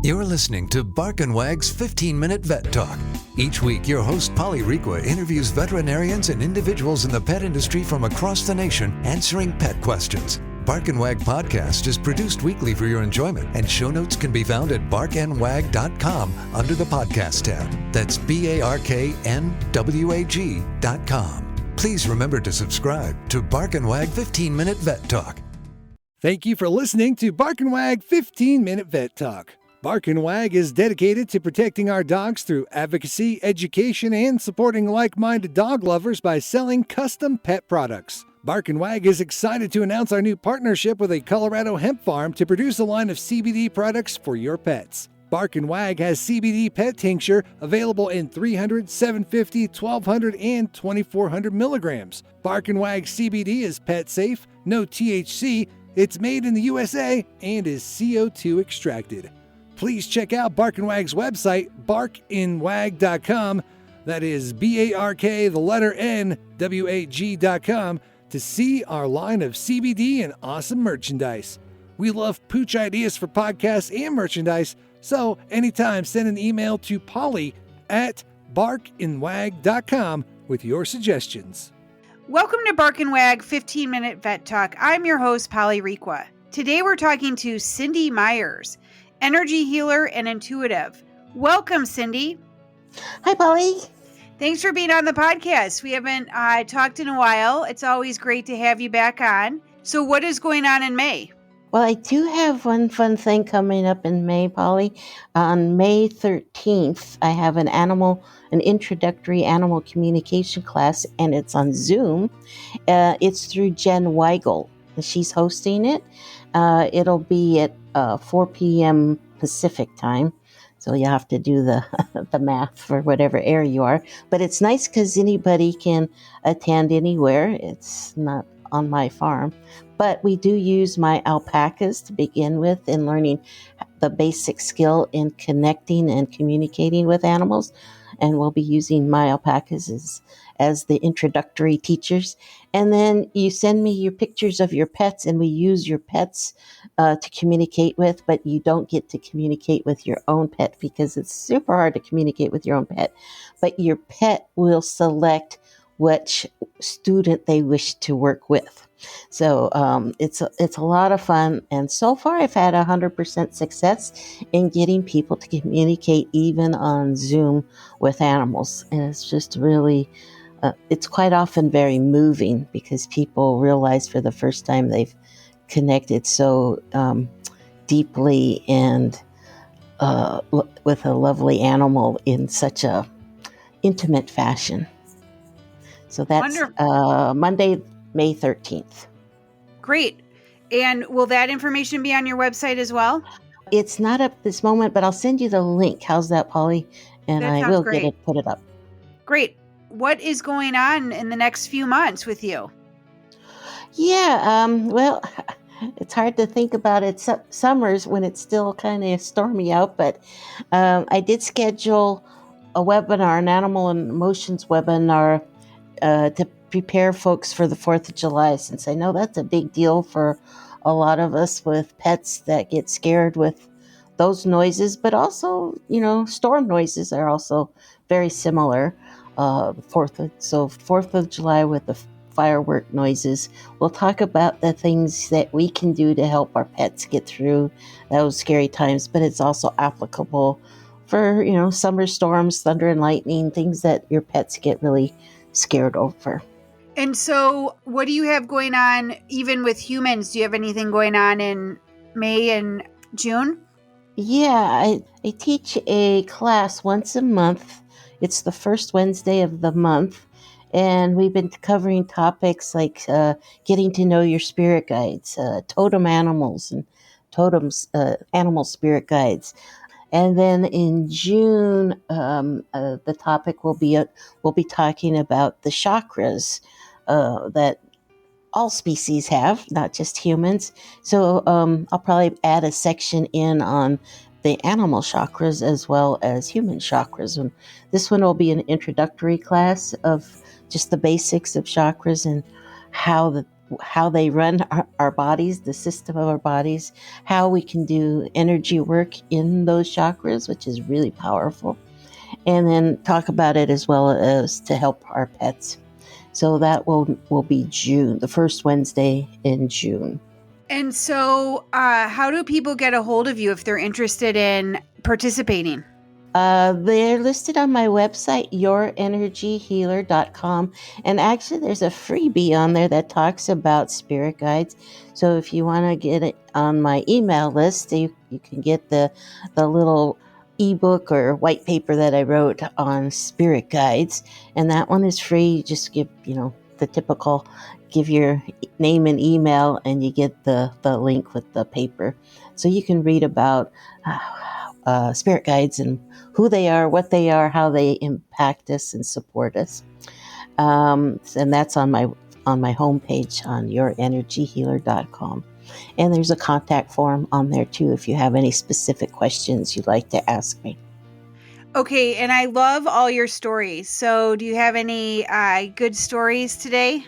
You're listening to Bark and Wag's 15-Minute Vet Talk. Each week, your host, Polly Requa, interviews veterinarians and individuals in the pet industry from across the nation answering pet questions. Bark and Wag podcast is produced weekly for your enjoyment, and show notes can be found at barkandwag.com under the podcast tab. That's BARKNWAG.com. Please remember to subscribe to Bark and Wag 15-Minute Vet Talk. Thank you for listening to Bark and Wag 15-Minute Vet Talk. Bark and Wag is dedicated to protecting our dogs through advocacy, education, and supporting like-minded dog lovers by selling custom pet products. Bark and Wag is excited to announce our new partnership with a Colorado hemp farm to produce a line of CBD products for your pets. Bark and Wag has CBD pet tincture available in 300, 750, 1200, and 2400 milligrams. Bark and Wag CBD is pet safe, no THC, it's made in the USA, and is CO2 extracted. Please check out Bark and Wag's website, barkandwag.com. That is BARK, to see our line of CBD and awesome merchandise. We love pooch ideas for podcasts and merchandise, so anytime send an email to Polly at barkandwag.com with your suggestions. Welcome to Bark and Wag 15-Minute Vet Talk. I'm your host, Polly Requa. Today we're talking to Cindy Myers, energy healer and intuitive. Welcome, Cindy. Hi, Polly. Thanks for being on the podcast. We haven't talked in a while. It's always great to have you back on. So what is going on in May? Well, I do have one fun thing coming up in May, Polly. On May 13th, I have an introductory animal communication class, and it's on Zoom. It's through Jen Weigel. She's hosting it. It'll be at 4 p.m. Pacific time. So you have to do the math for whatever area you are. But it's nice because anybody can attend anywhere. It's not on my farm. But we do use my alpacas to begin with in learning the basic skill in connecting and communicating with animals. And we'll be using my alpacas as the introductory teachers. And then you send me your pictures of your pets, and we use your pets to communicate with, but you don't get to communicate with your own pet because it's super hard to communicate with your own pet. But your pet will select which student they wish to work with. So it's a lot of fun, and so far I've had 100% success in getting people to communicate even on Zoom with animals, and it's just really, it's quite often very moving because people realize for the first time they've connected so deeply and with a lovely animal in such a intimate fashion. So that's Monday, May 13th. Great. And will that information be on your website as well? It's not up this moment, but I'll send you the link. How's that, Polly? And I will put it up. Great. What is going on in the next few months with you? Yeah, well, it's hard to think about it. Summers when it's still kind of stormy out, but I did schedule a webinar, an animal and emotions webinar, to prepare folks for the 4th of July, since I know that's a big deal for a lot of us with pets that get scared with those noises, but also, storm noises are also very similar. 4th of July with the firework noises. We'll talk about the things that we can do to help our pets get through those scary times, but it's also applicable for, summer storms, thunder and lightning, things that your pets get really scared over. And so what do you have going on even with humans? Do you have anything going on in May and June? Yeah, I teach a class once a month. It's the first Wednesday of the month. And we've been covering topics like getting to know your spirit guides, totem animals and totems, animal spirit guides. And then in June, the topic we'll be talking about the chakras that all species have, not just humans. So I'll probably add a section in on the animal chakras as well as human chakras. And this one will be an introductory class of just the basics of chakras and how how they run our bodies, the system of our bodies, how we can do energy work in those chakras, which is really powerful, and then talk about it as well as to help our pets. So that will be June, the first Wednesday in June. And so, how do people get a hold of you if they're interested in participating? They're listed on my website, yourenergyhealer.com. And actually, there's a freebie on there that talks about spirit guides. So if you want to get it on my email list, you can get the little ebook or white paper that I wrote on spirit guides. And that one is free. You just give, the typical, give your name and email, and you get the link with the paper. So you can read about spirit guides and who they are, what they are, how they impact us and support us. And that's on my homepage on yourenergyhealer.com. And there's a contact form on there too if you have any specific questions you'd like to ask me. Okay, and I love all your stories. So do you have any good stories today?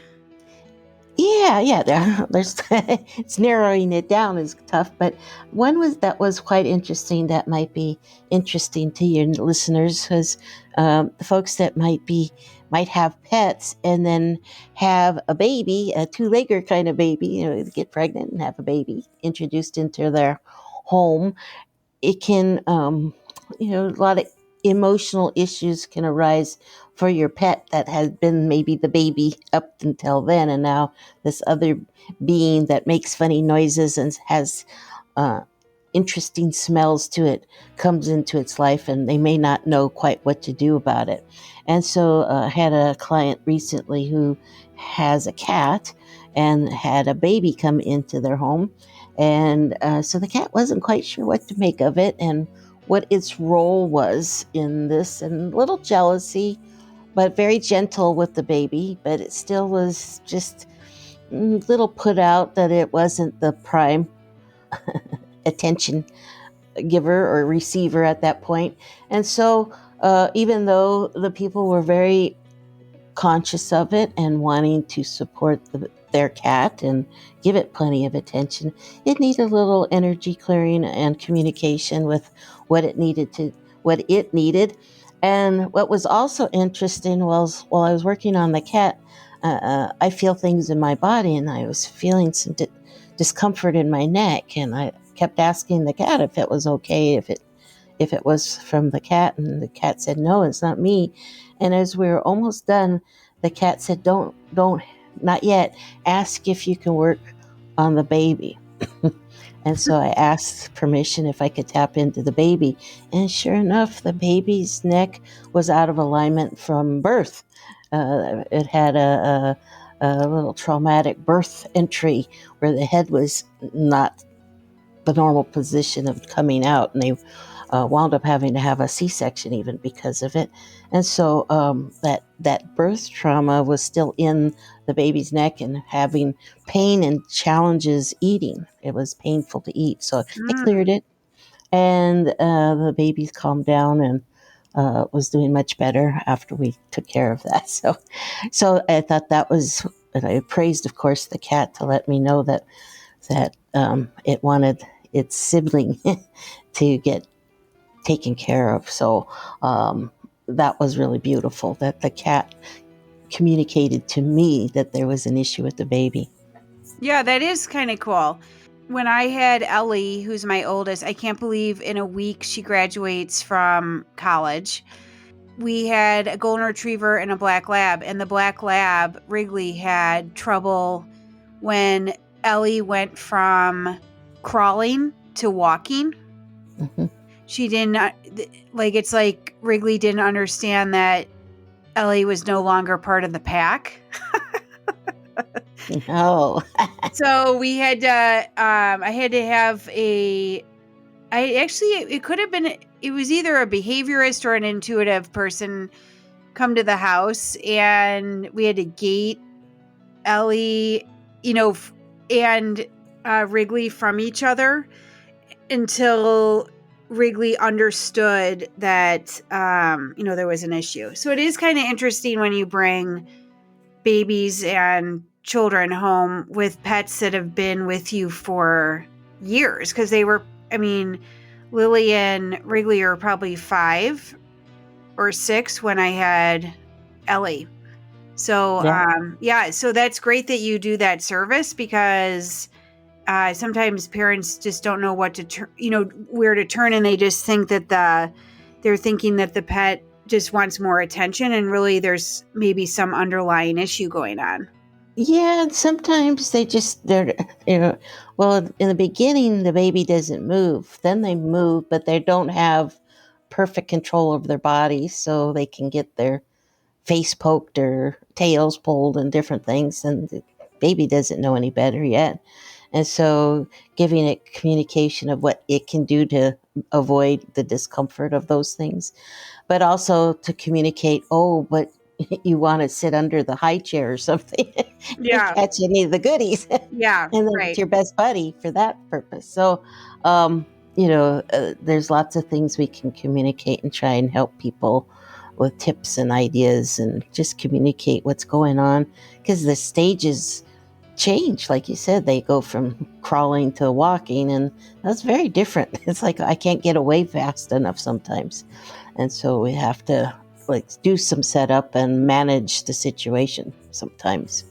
Yeah. There's it's narrowing it down is tough, but one that was quite interesting that might be interesting to your listeners because the folks that might have pets and then have a baby, a two-legger kind of baby, get pregnant and have a baby introduced into their home. It can, a lot of emotional issues can arise for your pet that has been maybe the baby up until then, and now this other being that makes funny noises and has interesting smells to it comes into its life, and they may not know quite what to do about it. And so I had a client recently who has a cat and had a baby come into their home. And so the cat wasn't quite sure what to make of it and what its role was in this, and a little jealousy, but very gentle with the baby. But it still was just a little put out that it wasn't the prime attention giver or receiver at that point. And so even though the people were very conscious of it and wanting to support their cat and give it plenty of attention, it needed a little energy clearing and communication with what it needed. And what was also interesting was while I was working on the cat, I feel things in my body, and I was feeling some discomfort in my neck, and I kept asking the cat if it was okay, if it was from the cat, and the cat said, "No, it's not me." And as we were almost done, the cat said, don't, not yet. Ask if you can work on the baby." And so I asked permission if I could tap into the baby. And sure enough, the baby's neck was out of alignment from birth. It had a little traumatic birth entry where the head was not the normal position of coming out, and they wound up having to have a C-section even because of it. And so that birth trauma was still in the baby's neck and having pain and challenges eating. It was painful to eat. So they cleared it, and the baby calmed down and was doing much better after we took care of that. So I thought that was, and I praised, of course, the cat to let me know that it wanted its sibling to get taken care of. So that was really beautiful that the cat communicated to me that there was an issue with the baby. Yeah, that is kind of cool. When I had Ellie, who's my oldest, I can't believe in a week she graduates from college. We had a golden retriever and a black lab, and the black lab, Wrigley, had trouble when Ellie went from crawling to walking. Mm-hmm. She didn't, it's like Wrigley didn't understand that Ellie was no longer part of the pack. Oh. So we had I had to have it could have been, it was either a behaviorist or an intuitive person come to the house, and we had to gate Ellie, and Wrigley from each other until Wrigley understood that, there was an issue. So it is kind of interesting when you bring babies and children home with pets that have been with you for years, because Lily and Wrigley are probably 5 or 6 when I had Ellie. So, so that's great that you do that service, because sometimes parents just don't know what to where to turn, and they just think that they're thinking that the pet just wants more attention, and really there's maybe some underlying issue going on. Yeah, and sometimes they're well, in the beginning the baby doesn't move, then they move, but they don't have perfect control over their bodies, so they can get their face poked or tails pulled and different things, and the baby doesn't know any better yet. And so giving it communication of what it can do to avoid the discomfort of those things, but also to communicate, but you want to sit under the high chair or something Yeah. and catch any of the goodies. Yeah. And then right. it's your best buddy for that purpose. So, there's lots of things we can communicate and try and help people with tips and ideas, and just communicate what's going on, because the stages change. Like you said, they go from crawling to walking, and that's very different. It's like I can't get away fast enough sometimes. And so we have to do some setup and manage the situation sometimes.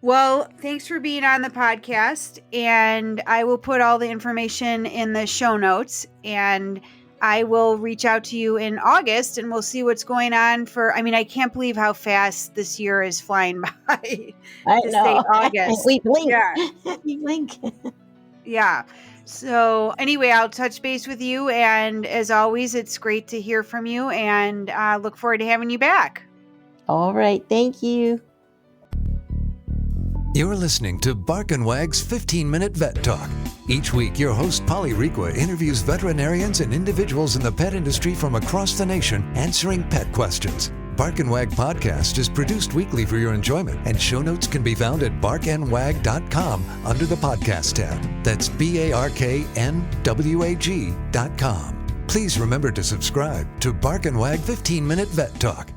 Well, thanks for being on the podcast, and I will put all the information in the show notes, and I will reach out to you in August, and we'll see what's going on I can't believe how fast this year is flying by. I know. Say August. We blink. Yeah. We blink. Yeah. So anyway, I'll touch base with you, and as always, it's great to hear from you, and look forward to having you back. All right. Thank you. You're listening to Bark and Wag's 15-Minute Vet Talk. Each week, your host, Polly Requa, interviews veterinarians and individuals in the pet industry from across the nation, answering pet questions. Bark and Wag podcast is produced weekly for your enjoyment, and show notes can be found at barkandwag.com under the podcast tab. That's BARKNWAG.com. Please remember to subscribe to Bark and Wag 15-Minute Vet Talk.